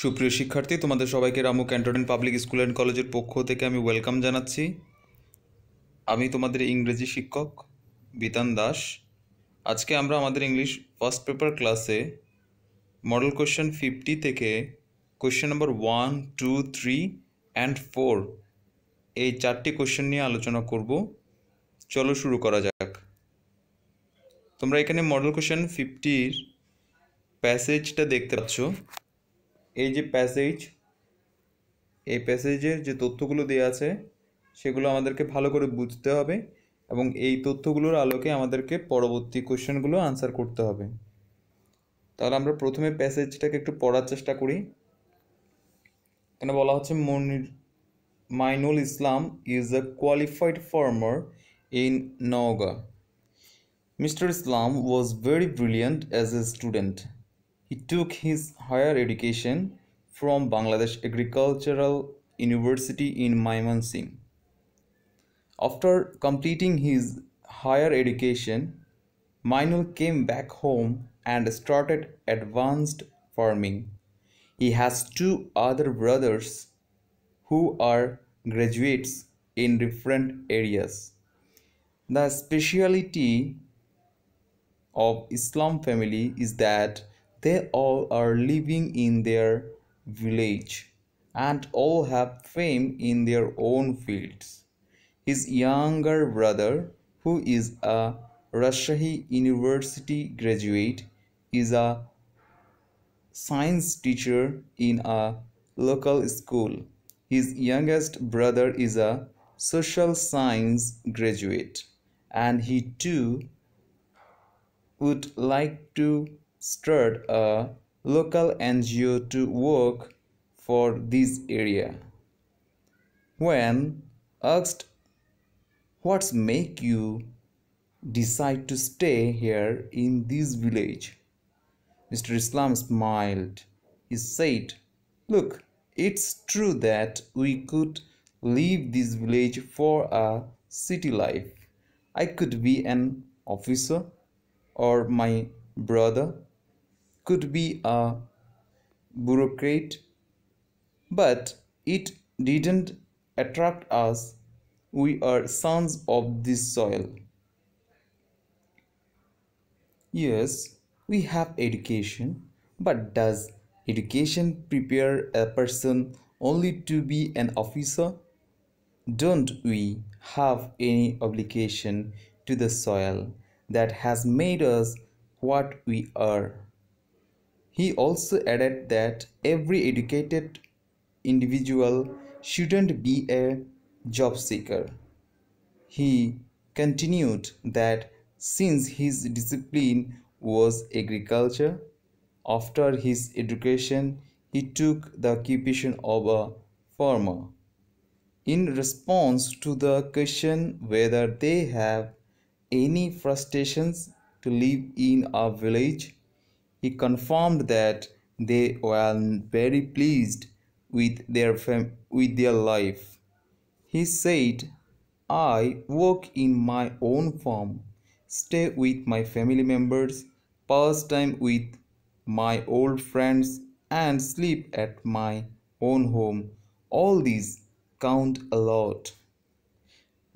সুপ্রিয় শিক্ষার্থী, তোমাদের সবাইকে Ramu cantonment public school and কলেজের পক্ষ থেকে আমি ওয়েলকাম জানাচ্ছি। আমি তোমাদের ইংরেজি শিক্ষক বিতান দাস। আজকে আমরা আমাদের ইংলিশ ফার্স্ট পেপার ক্লাসে মডেল কোয়েশ্চেন 50 থেকে কোয়েশ্চেন নাম্বার 1, 2, 3 অ্যান্ড 4 এই 4টি কোয়েশ্চেন নিয়ে আলোচনা করব। চলো শুরু করা যাক। তোমরা এখানে মডেল কোয়েশ্চেন 50-র প্যাসেজটা দেখতে পাচ্ছ। এই যে প্যাসেজ, এই প্যাসেজের যে তথ্যগুলো দেওয়া আছে সেগুলো আমাদেরকে ভালো করে বুঝতে হবে এবং এই তথ্যগুলোর আলোকে আমাদেরকে পরবর্তী কোশ্চেনগুলো আনসার করতে হবে। তাহলে আমরা প্রথমে প্যাসেজটাকে একটু পড়ার চেষ্টা করি। এখানে বলা হচ্ছে Mainul Islam is a qualified farmer in Naogaon. Mr. Islam was very brilliant as a student. He took his higher education from Bangladesh Agricultural University in Mymensingh. After completing his higher education, Mainul came back home and started advanced farming. He has two other brothers who are graduates in different areas. The specialty of Islam family is that they all are living in their village and all have fame in their own fields. His younger brother, who is a Rajshahi University graduate, is a science teacher in a local school. His youngest brother is a social science graduate, and he too would like to start a local NGO to work for this area. When asked, "What's make you decide to stay here in this village?" Mr. Islam smiled. He said, "Look, it's true that we could leave this village for a city life. I could be an officer, or my brother could be a bureaucrat, but it didn't attract us. We are sons of this soil." Yes, we have education, but does education prepare a person only to be an officer? Don't we have any obligation to the soil that has made us what we are? He also added that every educated individual shouldn't be a job seeker. He continued that since his discipline was agriculture, after his education he took the occupation of a farmer. In response to the question whether they have any frustrations to live in a village, he confirmed that they were very pleased with their life. He said, "I work in my own farm, stay with my family members, pass time with my old friends, and sleep at my own home. All these count a lot."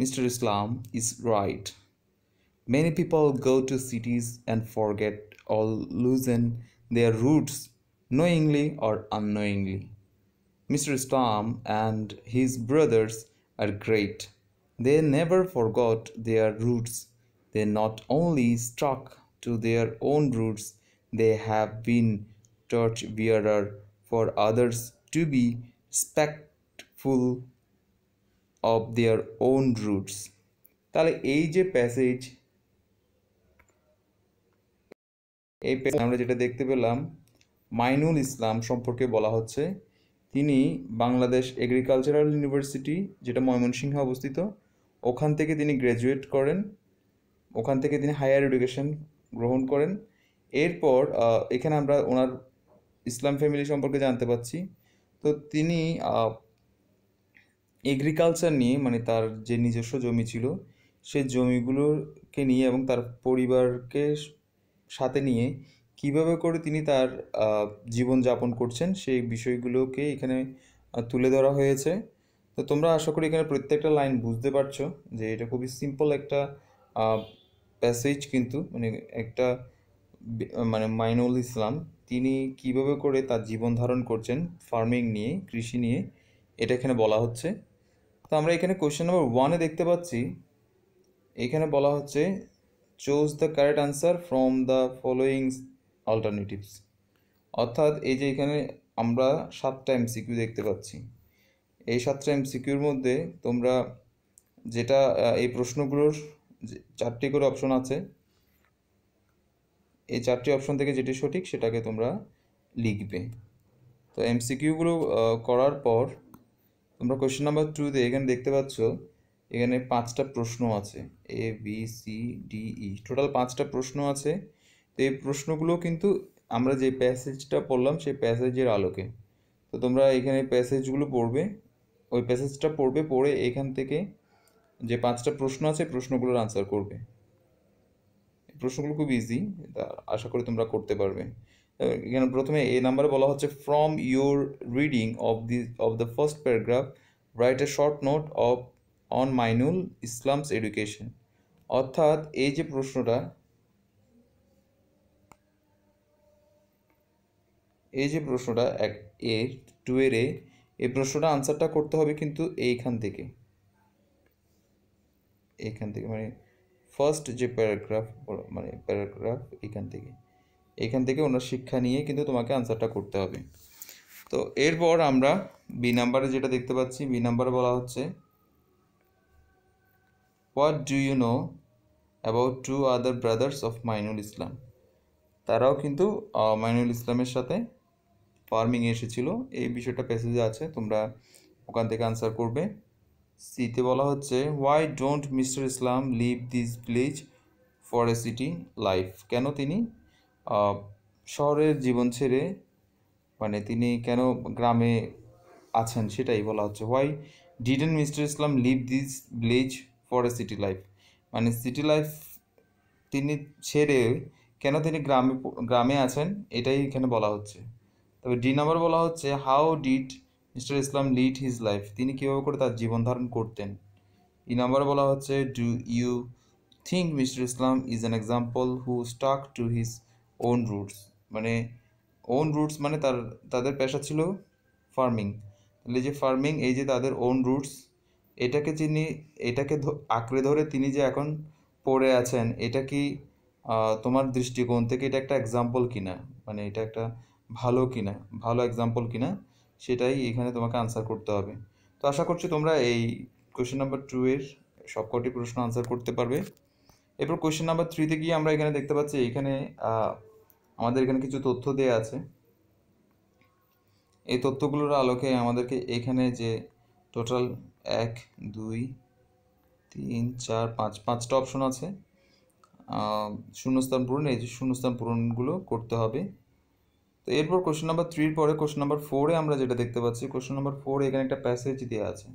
Mr. Islam is right. Many people go to cities and forget or loosen their roots knowingly or unknowingly. Mr. Islam and his brothers are great. They never forgot their roots. They not only stuck to their own roots, they have been torch-bearer for others to be respectful of their own roots. তাহলে এই যে passage, এই আমরা যেটা দেখতে পেলাম, মাইনুল ইসলাম সম্পর্কে বলা হচ্ছে। তিনি বাংলাদেশ এগ্রিকালচারাল ইউনিভার্সিটি, যেটা ময়মনসিংহে অবস্থিত, ওখান থেকে তিনি গ্র্যাজুয়েট করেন। ওখান থেকে তিনি হায়ার এডুকেশন গ্রহণ করেন। এরপর এখানে আমরা ওনার ইসলাম ফ্যামিলি সম্পর্কে জানতে পাচ্ছি। তো তিনি এগ্রিকালচার নিয়ে, মানে তার যে নিজস্ব জমি ছিল সেই জমিগুলোকে নিয়ে এবং তার পরিবারকে সাথে নিয়ে কিভাবে করে তিনি তার জীবনযাপন করছেন সেই বিষয়গুলোকে এখানে তুলে ধরা হয়েছে। তো তোমরা আশা করি এখানে প্রত্যেকটা লাইন বুঝতে পারছো যে এটা খুবই সিম্পল একটা প্যাসেজ, কিন্তু মানে একটা মানে মাইনুল ইসলাম তিনি কিভাবে করে তার জীবন ধারণ করছেন ফার্মিং নিয়ে, কৃষি নিয়ে, এটা এখানে বলা হচ্ছে। তো আমরা এখানে কোয়েশ্চেন নাম্বার 1-এ দেখতে পাচ্ছি, এখানে বলা হচ্ছে choose the correct answer from the following alternatives. অর্থাৎ এই যে এখানে আমরা 7টা এমসিকিউ দেখতে পাচ্ছি, এই 7টা এমসিকিউর মধ্যে তোমরা যেটা এই প্রশ্নগুলোর 4টি করে অপশন আছে, এই 4টি অপশন থেকে যেটি সঠিক সেটাকে তোমরা লিখবে। তো এমসিকিউগুলো করার পর তোমরা কোয়েশ্চেন নাম্বার 2-তে এখানে দেখতে পাচ্ছ এখানে 5টা প্রশ্ন আছে, A B C D E, total 5টা প্রশ্ন আছে। তো এই প্রশ্নগুলো কিন্তু আমরা যে প্যাসেজটা পড়লাম সেই প্যাসেজের আলোকে। তো তোমরা এখানে প্যাসেজগুলো পড়বে, ওই প্যাসেজটা পড়বে, পড়ে এখান থেকে যে 5টা প্রশ্ন আছে প্রশ্নগুলোর আনসার করবে। প্রশ্নগুলো খুব ইজি, আশা করি তোমরা করতে পারবে। এখানে প্রথমে এ নাম্বারে বলা হচ্ছে from your reading of the first paragraph write a short note on Mainul Islams education. অর্থাৎ এই যে প্রশ্নটা, এক এ 2-এর এই প্রশ্নটা আনসারটা করতে হবে কিন্তু এইখান থেকে মানে ফার্স্ট যে প্যারাগ্রাফ, মানে প্যারাগ্রাফ এখান থেকে ওনার শিক্ষা নিয়ে কিন্তু তোমাকে আনসারটা করতে হবে। তো এরপর আমরা বি নাম্বারে যেটা দেখতে পাচ্ছি, বি নাম্বারে বলা হচ্ছে what do you know about 2 other brothers of Mainul Islam. তারাও কিন্তু মাইনুল ইসলামের সাথে ফার্মিংয়ে এসেছিল, এই বিষয়টা প্যাসেজে আছে, তোমরা ওখান থেকে আনসার করবে। সিতে বলা হচ্ছে why don't mister Islam leave this village for a city life. কেন তিনি শহরের জীবন ছেড়ে, মানে তিনি কেন গ্রামে আছেন সেটাই বলা হচ্ছে। Why didn't mister Islam leave this village for a city life, মানে সিটি লাইফ তিনি ছেড়ে কেন তিনি গ্রামে আছেন এটাই এখানে বলা হচ্ছে। তবে ডি নাম্বার বলা হচ্ছে how did mister Islam lead his life, তিনি কীভাবে করে তার জীবন ধারণ করতেন। ই নাম্বার বলা হচ্ছে do you think mister Islam is an example who stuck to his own roots, মানে ওন রুটস মানে তাদের পেশা ছিল ফার্মিং, তাহলে যে ফার্মিং, এই যে তাদের ওন রুটস, এটাকে আঁকড়ে ধরে তিনি যে এখন পড়ে আছেন, এটা কি তোমার দৃষ্টিকোণ থেকে এটা একটা এক্সাম্পল কিনা, মানে এটা একটা ভালো এক্সাম্পল কিনা, সেটাই এখানে তোমাকে আনসার করতে হবে। তো আশা করছি তোমরা এই কোয়েশ্চেন নাম্বার 2-এর সবকটি প্রশ্ন আনসার করতে পারবে। এরপর কোয়েশ্চেন নাম্বার 3-তে গিয়ে আমরা এখানে দেখতে পাচ্ছি এখানে আমাদের এখানে কিছু তথ্য দেওয়া আছে। এই তথ্যগুলোর আলোকে আমাদেরকে এখানে যে টোটাল 1 2 3 4 5 5টা অপশন আছে, শূন্যস্থান পূরণ, এই যে শূন্যস্থান পূরণগুলো করতে হবে। তো এরপর কোয়েশ্চেন নাম্বার 3-র পরে কোয়েশ্চেন নাম্বার 4-এ আমরা যেটা দেখতে পাচ্ছি, কোয়েশ্চেন নাম্বার 4-এ এখানে একটা প্যাসেজ দেওয়া আছে।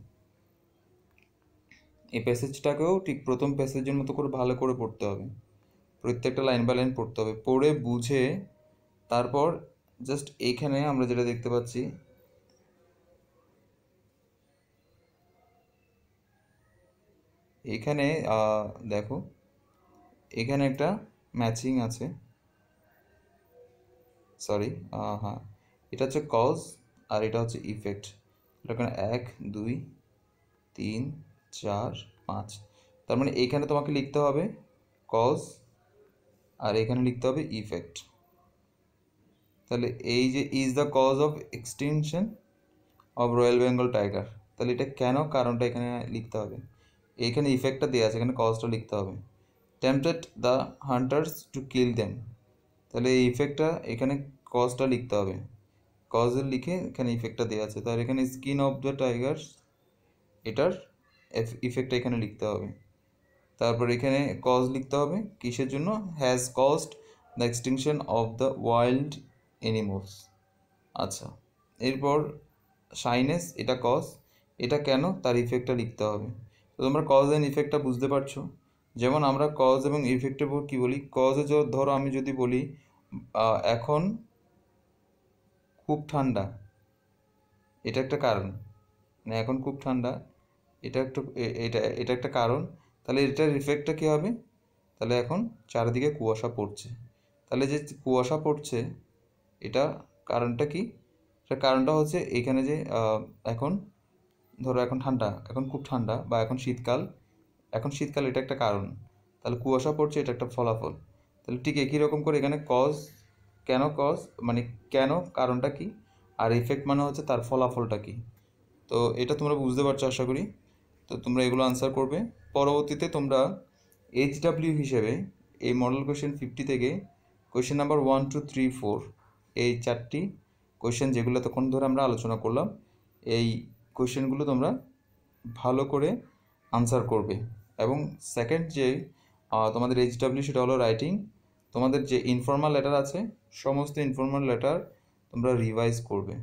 এই প্যাসেজটাকেও ঠিক প্রথম প্যাসেজের মতো করে ভালো করে পড়তে হবে, প্রত্যেকটা লাইন বাই লাইন পড়তে হবে, পড়ে বুঝে তারপর জাস্ট এইখানে আমরা যেটা দেখতে পাচ্ছি, এখানে দেখো এখানে একটা ম্যাচিং আছে, সরি হ্যাঁ, এটা হচ্ছে কজ আর এটা হচ্ছে ইফেক্ট। এখানে 1 2 3 4 5, তার মানে এইখানে তোমাকে লিখতে হবে কজ আর এখানে লিখতে হবে ইফেক্ট। তাহলে এই যে is the cause of extinction of royal Bengal tiger, তাহলে এটা কেন, কারণটা এখানে লিখতে হবে। এইখানে ইফেক্টটা দেওয়া আছে, এখানে কজটা লিখতে হবে। Tempted the hunters to kill them, তাহলে এই ইফেক্টটা এখানে কজটা লিখতে হবে, কজের লিখে এখানে ইফেক্টটা দেওয়া আছে। তাহলে এখানে স্কিন অফ দ্য টাইগার্স, এটার ইফেক্টটা এখানে লিখতে হবে। তারপর এখানে কজ লিখতে হবে কিসের জন্য, has caused the extinction of the wild animals. আচ্ছা, এরপর শাইনেস, এটা কজ, এটা কেন, তার ইফেক্টটা লিখতে হবে। তো তোমরা কজ অ্যান্ড ইফেক্টটা বুঝতে পারছো। যেমন আমরা কজ এবং ইফেক্টের উপর কী বলি, কজে ধরো আমি যদি বলি এখন খুব ঠান্ডা, এটা একটা কারণ। মানে এখন খুব ঠান্ডা, এটা একটা এটা এটা একটা কারণ। তাহলে এটার ইফেক্টটা কী হবে? তাহলে এখন চারিদিকে কুয়াশা পড়ছে। তাহলে যে কুয়াশা পড়ছে, এটা কারণটা কি? এটার কারণটা হচ্ছে এখানে যে এখন ধরো এখন ঠান্ডা, এখন খুব ঠান্ডা, বা এখন শীতকাল, এখন শীতকাল, এটা একটা কারণ। তাহলে কুয়াশা পড়ছে, এটা একটা ফলাফল। তাহলে ঠিক একই রকম করে এখানে কজ, কজ মানে কেন, কারণটা কি, আর ইফেক্ট মানে হচ্ছে তার ফলাফলটা কি। তো এটা তোমরা বুঝতে পারছো আশা করি। তো তোমরা এগুলো আনসার করবে। পরবর্তীতে তোমরা HW হিসেবে এই মডেল কোয়েশ্চেন 50 থেকে কোয়েশ্চেন নাম্বার 1, 2, 3, 4, এই 4টি কোয়েশ্চেন যেগুলো তখন ধরে আমরা আলোচনা করলাম, এই কোয়েশ্চেনগুলো তোমরা ভালো করে আনসার করবে। এবং সেকেন্ড যে তোমাদের HW, সেটা হলো রাইটিং। তোমাদের যে ইনফর্মাল লেটার আছে, সমস্ত ইনফর্মাল লেটার তোমরা রিভাইজ করবে।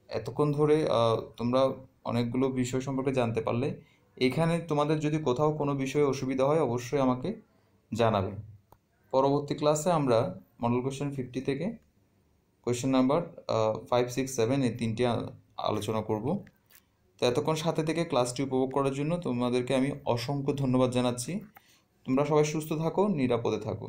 এতক্ষণ ধরে তোমরা অনেকগুলো বিষয় সম্পর্কে জানতে পারলে। এখানে তোমাদের যদি কোথাও কোনো বিষয়ে অসুবিধা হয়, অবশ্যই আমাকে জানাবে। পরবর্তী ক্লাসে আমরা মডেল কোয়েশ্চেন 50 থেকে কোয়েশ্চেন নাম্বার 5, 6, 7 এই তিনটি আলোচনা করব। তো এতক্ষণ সাথে থেকে ক্লাসটি উপভোগ করার জন্য তোমাদেরকে আমি অসংখ্য ধন্যবাদ জানাচ্ছি। তোমরা সবাই সুস্থ থাকো, নিরাপদে থাকো।